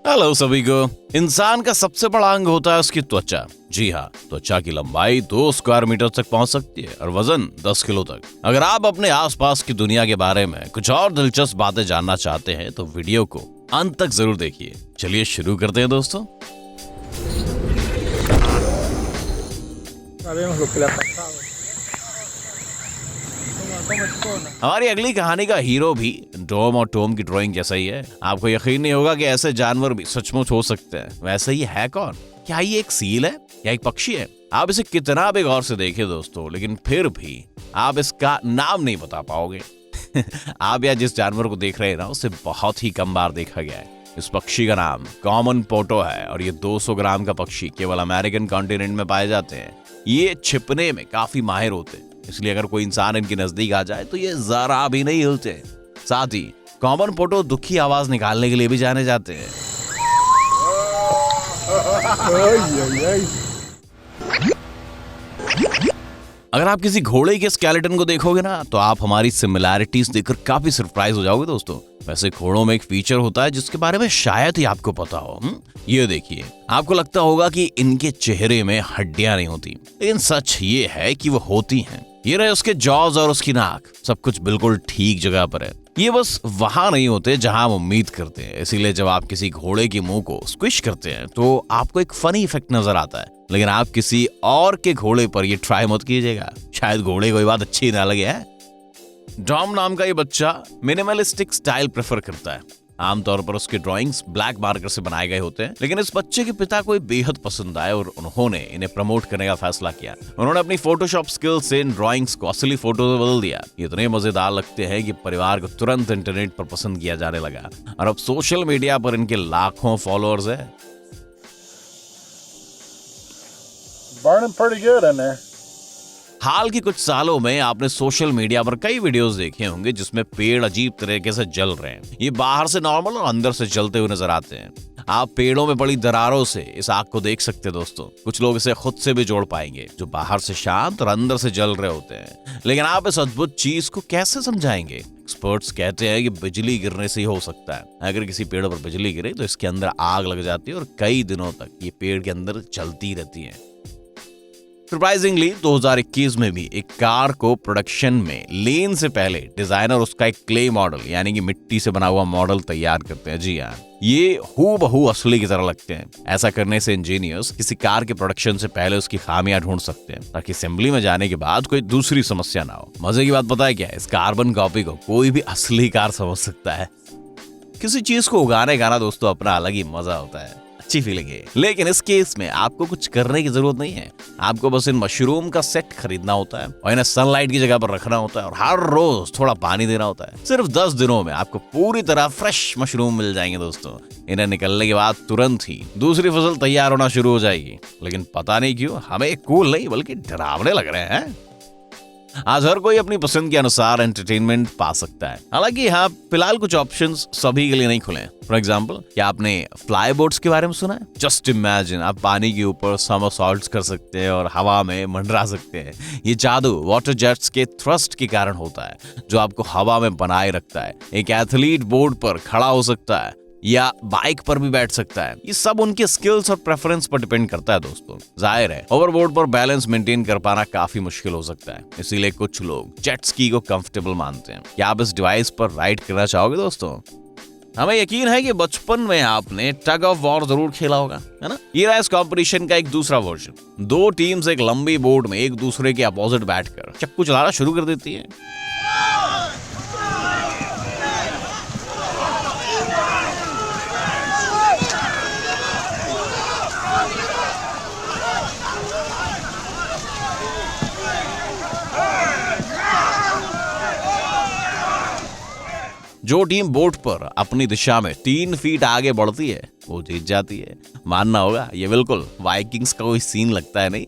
Hello सभी को। इंसान का सबसे बड़ा अंग होता है उसकी त्वचा। जी हाँ, त्वचा की लंबाई 2 स्क्वायर मीटर तक पहुंच सकती है और वजन 10 किलो तक। अगर आप अपने आसपास की दुनिया के बारे में कुछ और दिलचस्प बातें जानना चाहते हैं तो वीडियो को अंत तक जरूर देखिए। चलिए शुरू करते हैं दोस्तों। हमारी अगली कहानी का हीरो भी डॉम और टॉम की ड्राइंग जैसा ही है। आपको यकीन नहीं होगा कि ऐसे जानवर भी सचमुच हो सकते हैं। वैसे ये है कौन? क्या ये एक सील है या एक पक्षी है? आप इसे कितना भी गौर से देखें दोस्तों, लेकिन फिर भी आप इसका नाम नहीं बता पाओगे। आप या जिस जानवर को देख रहे हैं ना, उसे बहुत ही कम बार देखा गया है। इस पक्षी का नाम कॉमन पोटो है और ये 200 ग्राम का पक्षी केवल अमेरिकन कॉन्टिनेंट में पाए जाते हैं। ये छिपने में काफी माहिर होते हैं, इसलिए अगर कोई इंसान इनके नजदीक आ जाए तो ये जरा भी नहीं हिलते। साथ ही कॉमन पोटो दुखी आवाज निकालने के लिए भी जाने जाते हैं। अगर आप किसी घोड़े के स्केलेटन को देखोगे ना, तो आप हमारी सिमिलैरिटीज देखकर काफी सरप्राइज हो जाओगे दोस्तों। वैसे घोड़ों में एक फीचर होता है जिसके बारे में शायद ही आपको पता हो। ये देखिए, आपको लगता होगा कि इनके चेहरे में हड्डियां नहीं होती, लेकिन सच ये है कि वो होती हैं। ये रहे उसके जॉज और उसकी नाक, सब कुछ बिल्कुल ठीक जगह पर है। ये बस वहां नहीं होते जहां हम उम्मीद करते हैं। इसीलिए जब आप किसी घोड़े के मुंह को स्क्विश करते हैं तो आपको एक फनी इफेक्ट नजर आता है, लेकिन आप किसी और के घोड़े पर ये ट्राई मत कीजिएगा, शायद घोड़े को ये बात अच्छी ना लगे। है डॉम नाम का ये बच्चा मिनिमलिस्टिक स्टाइल प्रेफर करता है। आमतौर पर उसके ड्राइंग्स ब्लैक मार्कर से बनाए गए होते हैं, लेकिन इस बच्चे के पिता को बेहद पसंद आए और उन्होंने इन्हें प्रमोट करने का फैसला किया। उन्होंने अपनी फोटोशॉप स्किल से इन ड्राइंग्स को असली फोटो में बदल दिया। ये इतने मजेदार लगते हैं कि परिवार को तुरंत इंटरनेट पर पसंद किया जाने लगा और अब सोशल मीडिया पर इनके लाखों फॉलोअर्स है। Burning pretty good in there. हाल के कुछ सालों में आपने सोशल मीडिया पर कई वीडियोस देखे होंगे जिसमें पेड़ अजीब तरीके से जल रहे हैं। ये बाहर से नॉर्मल और अंदर से जलते हुए नजर आते हैं। आप पेड़ों में पड़ी दरारों से इस आग को देख सकते हैं दोस्तों। कुछ लोग इसे खुद से भी जोड़ पाएंगे, जो बाहर से शांत और अंदर से जल रहे होते हैं। लेकिन आप इस अद्भुत चीज को कैसे समझाएंगे? एक्सपर्ट्स कहते हैं कि बिजली गिरने से ही हो सकता है। अगर किसी पेड़ पर बिजली गिरे तो इसके अंदर आग लग जाती है और कई दिनों तक ये पेड़ के अंदर जलती रहती है। सरप्राइजिंगली 2021 में भी एक कार को प्रोडक्शन में लेन से पहले डिजाइनर उसका एक क्ले मॉडल यानी कि मिट्टी से बना हुआ मॉडल तैयार करते हैं। जी हाँ, ये हूबहू असली की तरह लगते हैं। ऐसा करने से इंजीनियर्स किसी कार के प्रोडक्शन से पहले उसकी खामियां ढूंढ सकते हैं, ताकि असेंबली में जाने के बाद कोई दूसरी समस्या ना हो। मजे की बात पता है क्या है? इस कार्बन कॉपी को कोई भी असली कार समझ सकता है। किसी चीज को उगाने का ना दोस्तों अपना अलग ही मजा होता है, अच्छी फीलिंग है। लेकिन इस केस में आपको कुछ करने की जरूरत नहीं है। आपको बस इन मशरूम का सेट खरीदना होता है और इन्हें सनलाइट की जगह पर रखना होता है और हर रोज थोड़ा पानी देना होता है। सिर्फ 10 दिनों में आपको पूरी तरह फ्रेश मशरूम मिल जाएंगे दोस्तों। इन्हें निकलने के बाद तुरंत ही दूसरी फसल तैयार होना शुरू हो जाएगी। लेकिन पता नहीं क्यों हमें कूल नहीं बल्कि डरावने लग रहे हैं। आज हर कोई अपनी पसंद के अनुसार एंटरटेनमेंट पा सकता है। हालांकि यहाँ फिलहाल कुछ ऑप्शंस सभी के लिए नहीं खुले। फॉर एग्जाम्पल, क्या आपने फ्लाई बोट्स के बारे में सुना है? जस्ट इमेजिन, आप पानी के ऊपर समरसॉल्ट्स कर सकते हैं और हवा में मंडरा सकते हैं। ये जादू वाटर जेट्स के थ्रस्ट के कारण होता है, जो आपको हवा में बनाए रखता है। एक एथलीट बोर्ड पर खड़ा हो सकता है या बाइक पर भी बैठ सकता है। ये सब उनके स्किल्स और प्रेफरेंस पर डिपेंड करता है दोस्तों। जाहिर है ओवरबोर्ड पर बैलेंस मेंटेन कर पाना काफी मुश्किल हो सकता है, इसीलिए कुछ लोग जेट स्की को कंफर्टेबल मानते हैं। क्या आप इस डिवाइस पर राइड करना चाहोगे दोस्तों? हमें यकीन है कि बचपन में आपने टग ऑफ वॉर जरूर खेला होगा, है ना? ये रहा इस कंपटीशन का एक दूसरा वर्जन। 2 टीम्स एक लंबी बोर्ड में एक दूसरे के अपोजिट बैठकर चक्कू चलाना शुरू कर देती है। जो टीम बोट पर अपनी दिशा में 3 फीट आगे बढ़ती है वो जीत जाती है। मानना होगा ये बिल्कुल वाइकिंग्स का कोई सीन लगता है, नहीं?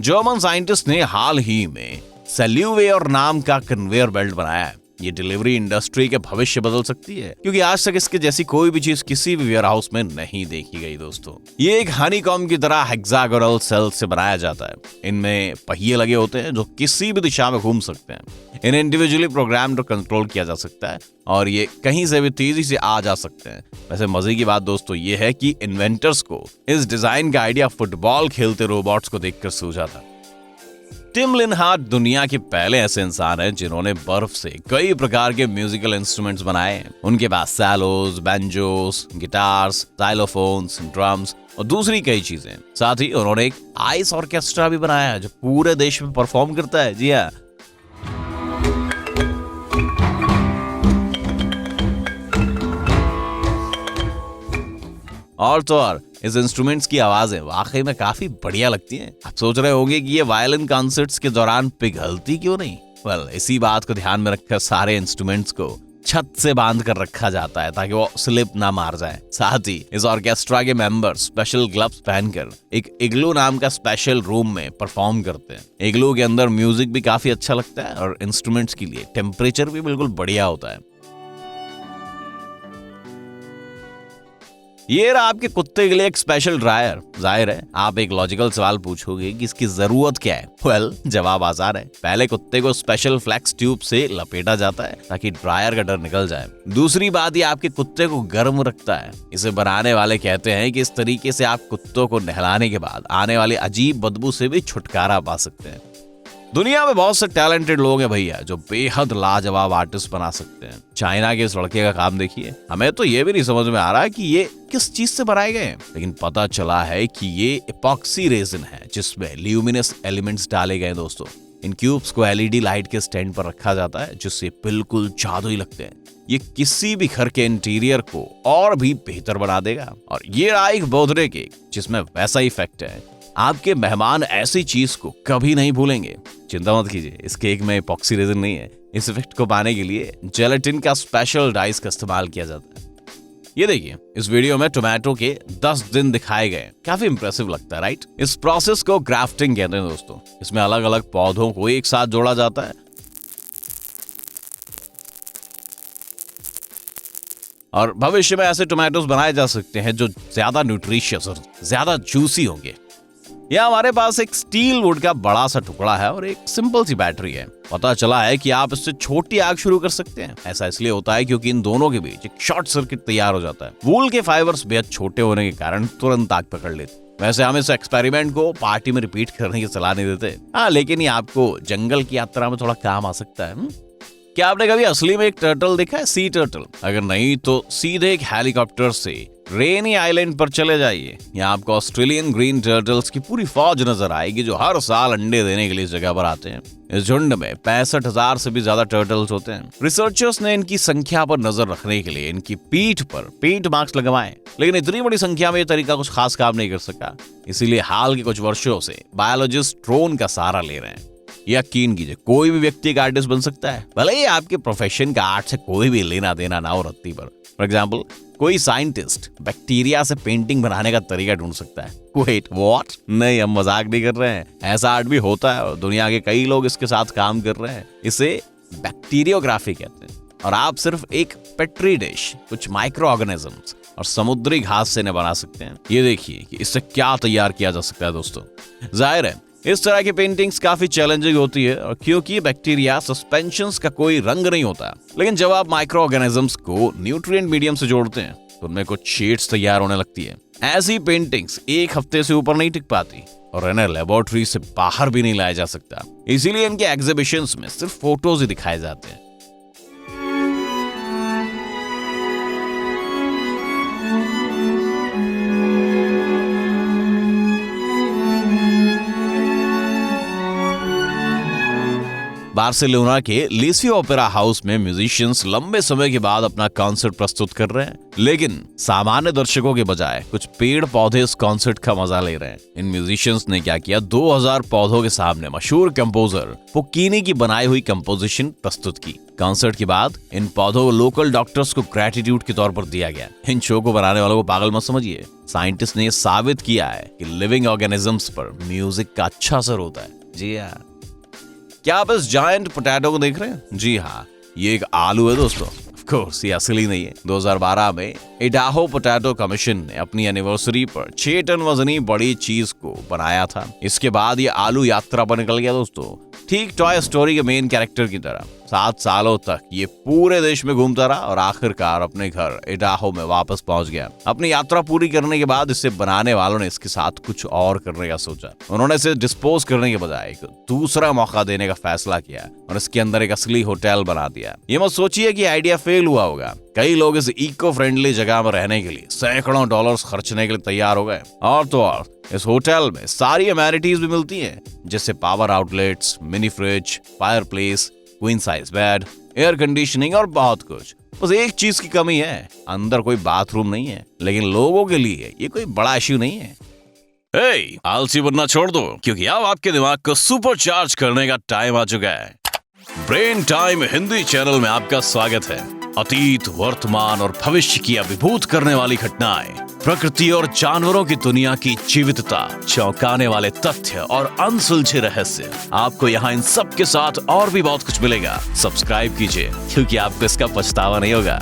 जर्मन साइंटिस्ट ने हाल ही में सेल्यूवेयर नाम का कन्वेयर बेल्ट बनाया है। ये डिलीवरी इंडस्ट्री के भविष्य बदल सकती है, क्योंकि आज तक इसके जैसी कोई भी चीज किसी भी वेयरहाउस में नहीं देखी गई दोस्तों। ये एक हनीकॉम्ब की तरह हेक्सागोनल सेल से बनाया जाता है। इनमें पहिए लगे होते हैं जो किसी भी दिशा में घूम सकते हैं। इन्हें इंडिविजुअली प्रोग्राम्ड और कंट्रोल किया जा सकता है और ये कहीं से भी तेजी से आ जा सकते हैं। वैसे मजे की बात दोस्तों ये है कि इन्वेंटर्स को इस डिजाइन का आइडिया फुटबॉल खेलते रोबोट्स को देखकर सूझा था। टिम लिनहार्ट दुनिया के पहले ऐसे इंसान हैं जिन्होंने बर्फ से कई प्रकार के म्यूजिकल इंस्ट्रूमेंट्स बनाए हैं। उनके पास सैलोस, बैंजोस, गिटार्स, जाइलोफोन्स, ड्रम्स और दूसरी कई चीजें। साथ ही उन्होंने एक आइस ऑर्केस्ट्रा भी बनाया है जो पूरे देश में परफॉर्म करता है। जी हाँ, और तो और इस इंस्ट्रूमेंट्स की आवाजें वाकई में काफी बढ़िया लगती हैं। आप सोच रहे होंगे कि ये वायलिन कॉन्सर्ट्स के दौरान पिघलती क्यों नहीं? वेल, इसी बात को ध्यान में रखकर सारे इंस्ट्रूमेंट्स को छत से बांध कर रखा जाता है ताकि वो स्लिप ना मार जाए। साथ ही इस ऑर्केस्ट्रा के मेंबर्स स्पेशल ग्लव्स पहनकर एक इग्लू नाम का स्पेशल रूम में परफॉर्म करते हैं। इग्लू के अंदर म्यूजिक भी काफी अच्छा लगता है और इंस्ट्रूमेंट्स के लिए टेम्परेचर भी बिल्कुल बढ़िया होता है। ये रहा आपके कुत्ते के लिए एक स्पेशल ड्रायर। जाहिर है आप एक लॉजिकल सवाल पूछोगे कि इसकी जरूरत क्या है। वेल, जवाब आसान है। पहले कुत्ते को स्पेशल फ्लेक्स ट्यूब से लपेटा जाता है ताकि ड्रायर का डर निकल जाए। दूसरी बात, ये आपके कुत्ते को गर्म रखता है। इसे बनाने वाले कहते हैं कि इस तरीके से आप कुत्तों को नहलाने के बाद आने वाली अजीब बदबू से भी छुटकारा पा सकते हैं। दुनिया में बहुत से टैलेंटेड लोग हैं भैया जो बेहद लाजवाब आर्टिस्ट बना सकते हैं। चाइना के इस लड़के का काम देखिए। हमें तो ये भी नहीं समझ में आ रहा है कि ये किस चीज से बनाए गए हैं, लेकिन पता चला है कि ये एपॉक्सी रेजिन है जिसमें ल्यूमिनस एलिमेंट्स डाले गए दोस्तों। इन क्यूब्स को एलईडी लाइट के स्टैंड पर रखा जाता है जिससे बिल्कुल जादुई लगते हैं। ये किसी भी घर के इंटीरियर को और भी बेहतर बना देगा। और ये रहा एक बर्थडे केक जिसमें वैसा इफेक्ट है। आपके मेहमान ऐसी चीज को कभी नहीं भूलेंगे। चिंता मत कीजिए, इस केक में एपॉक्सी रेजिन नहीं है। इस इफेक्ट को पाने के लिए जेलेटिन का स्पेशल डाइस का इस्तेमाल किया जाता है। ये देखिए, इस वीडियो में टोमेटो के 10 दिन दिखाए गए। काफी इंप्रेसिव लगता है, राइट? इस प्रोसेस को ग्राफ्टिंग कहते हैं दोस्तों। इसमें अलग अलग पौधों को एक साथ जोड़ा जाता है और भविष्य में ऐसे टोमेटोज बनाए जा सकते हैं जो ज्यादा न्यूट्रिशियस और ज्यादा जूसी होंगे। यहाँ हमारे पास एक स्टील वुड का बड़ा सा टुकड़ा है और एक सिंपल सी बैटरी है। पता चला है कि आप इससे छोटी आग शुरू कर सकते हैं। ऐसा इसलिए होता है क्योंकि इन दोनों के बीच एक शॉर्ट सर्किट तैयार हो जाता है। वूल के फाइबर्स बेहद छोटे होने के कारण तुरंत आग पकड़ लेते। वैसे हम इस एक्सपेरिमेंट को पार्टी में रिपीट करने की सलाह नहीं देते। हाँ, लेकिन ये आपको जंगल की यात्रा में थोड़ा काम आ सकता है। क्या आपने कभी असली में एक टर्टल देखा है? Sea turtle? अगर नहीं तो सीधे एक हेलीकॉप्टर से रेनी आइलैंड पर चले जाइए। यहाँ आपको ऑस्ट्रेलियन ग्रीन टर्टल्स की पूरी फौज नजर आएगी जो हर साल अंडे देने के लिए इस जगह पर आते हैं। इस झुंड में 65,000 से भी ज्यादा टर्टल्स होते हैं। रिसर्चर्स ने इनकी संख्या पर नजर रखने के लिए इनकी पीठ पर पेंट मार्क्स लगवाए, लेकिन इतनी बड़ी संख्या में यह तरीका कुछ खास काम नहीं कर सका। इसीलिए हाल के कुछ वर्षों से बायोलॉजिस्ट ड्रोन का सहारा ले रहे हैं। यकीन कीजिए, कोई भी व्यक्ति एक आर्टिस्ट बन सकता है, भले ही आपके प्रोफेशन का आर्ट से कोई भी लेना देना ना हो रत्ती पर। फॉर एग्जाम्पल, कोई साइंटिस्ट बैक्टीरिया से पेंटिंग बनाने का तरीका ढूंढ सकता है। Wait, what? नहीं, हम मजाक नहीं कर रहे हैं। ऐसा आर्ट भी होता है और दुनिया के कई लोग इसके साथ काम कर रहे हैं। इसे बैक्टीरियोग्राफी कहते हैं। और आप सिर्फ एक पेट्री डिश, कुछ माइक्रो ऑर्गेनिजम्स और समुद्री घास से इन्हें बना सकते हैं। ये देखिए कि इससे क्या तैयार किया जा सकता है दोस्तों। जाहिर है इस तरह की पेंटिंग्स काफी चैलेंजिंग होती है और क्योंकि बैक्टीरिया सस्पेंशंस का कोई रंग नहीं होता। लेकिन जब आप माइक्रो ऑर्गेनिजम्स को न्यूट्रिएंट मीडियम से जोड़ते हैं तो उनमें कुछ शेड्स तैयार होने लगती है। ऐसी पेंटिंग्स एक हफ्ते से ऊपर नहीं टिक पाती और इन्हें लेबोरेटरी से बाहर भी नहीं लाया जा सकता। इसीलिए इनके एग्जीबिशंस में सिर्फ फोटोज ही दिखाए जाते हैं। बार्सिलोना के लिसियो ओपेरा हाउस में म्यूजिशियंस लंबे समय के बाद अपना कॉन्सर्ट प्रस्तुत कर रहे हैं, लेकिन सामान्य दर्शकों के बजाय कुछ पेड़ पौधे इस कॉन्सर्ट का मजा ले रहे हैं। इन म्यूजिशियंस ने क्या किया, 2000 पौधों के सामने मशहूर कंपोजर पुक्किनी की बनाई हुई कंपोजिशन प्रस्तुत की। कॉन्सर्ट के बाद इन पौधों को लोकल डॉक्टर्स को ग्रेटिट्यूड के तौर पर दिया गया। इन शो को बनाने वालों को पागल मत समझिए। साइंटिस्ट ने यह साबित किया है कि लिविंग ऑर्गेनिजम्स पर म्यूजिक का अच्छा असर होता है। जी हाँ, क्या आप इस जायंट पोटैटो को देख रहे हैं? जी हाँ, ये एक आलू है दोस्तों। ऑफ कोर्स ये असली नहीं है। 2012 में इडाहो पोटैटो कमीशन ने अपनी एनिवर्सरी पर 6 टन वजनी बड़ी चीज को बनाया था। इसके बाद ये आलू यात्रा पर निकल गया दोस्तों, ठीक टॉय स्टोरी के मेन कैरेक्टर की तरह। 7 सालों तक ये पूरे देश में घूमता रहा और आखिरकार अपने घर इडाहो में वापस पहुंच गया। अपनी यात्रा पूरी करने के बाद इसे बनाने वालों ने इसके साथ कुछ और करने का सोचा। उन्होंने इसे डिस्पोज करने के बजाय एक दूसरा मौका देने का फैसला किया और इसके अंदर एक असली होटल बना दिया। ये मत सोचिए कि आइडिया फेल हुआ होगा। कई लोग इस इको फ्रेंडली जगह में रहने के लिए सैकड़ों डॉलर्स खर्चने के लिए तैयार हो गए। और तो और इस होटल में सारी अमेनिटीज भी मिलती हैं, जैसे power outlets, mini fridge, fire place, queen size bed, air conditioning और बहुत कुछ। बस एक चीज की कमी है, अंदर कोई बाथरूम नहीं है। लेकिन लोगों के लिए ये कोई बड़ा इश्यू नहीं है। हे, आलसी बनना छोड़ दो, क्योंकि अब आपके दिमाग को सुपर चार्ज करने का टाइम आ चुका है। ब्रेन टाइम हिंदी चैनल में आपका स्वागत है। अतीत, वर्तमान और भविष्य की अभिभूत करने वाली घटनाएं, प्रकृति और जानवरों की दुनिया की जीवितता, चौंकाने वाले तथ्य और अनसुलझे रहस्य। आपको यहाँ इन सब के साथ और भी बहुत कुछ मिलेगा। सब्सक्राइब कीजिए, क्योंकि आपको इसका पछतावा नहीं होगा।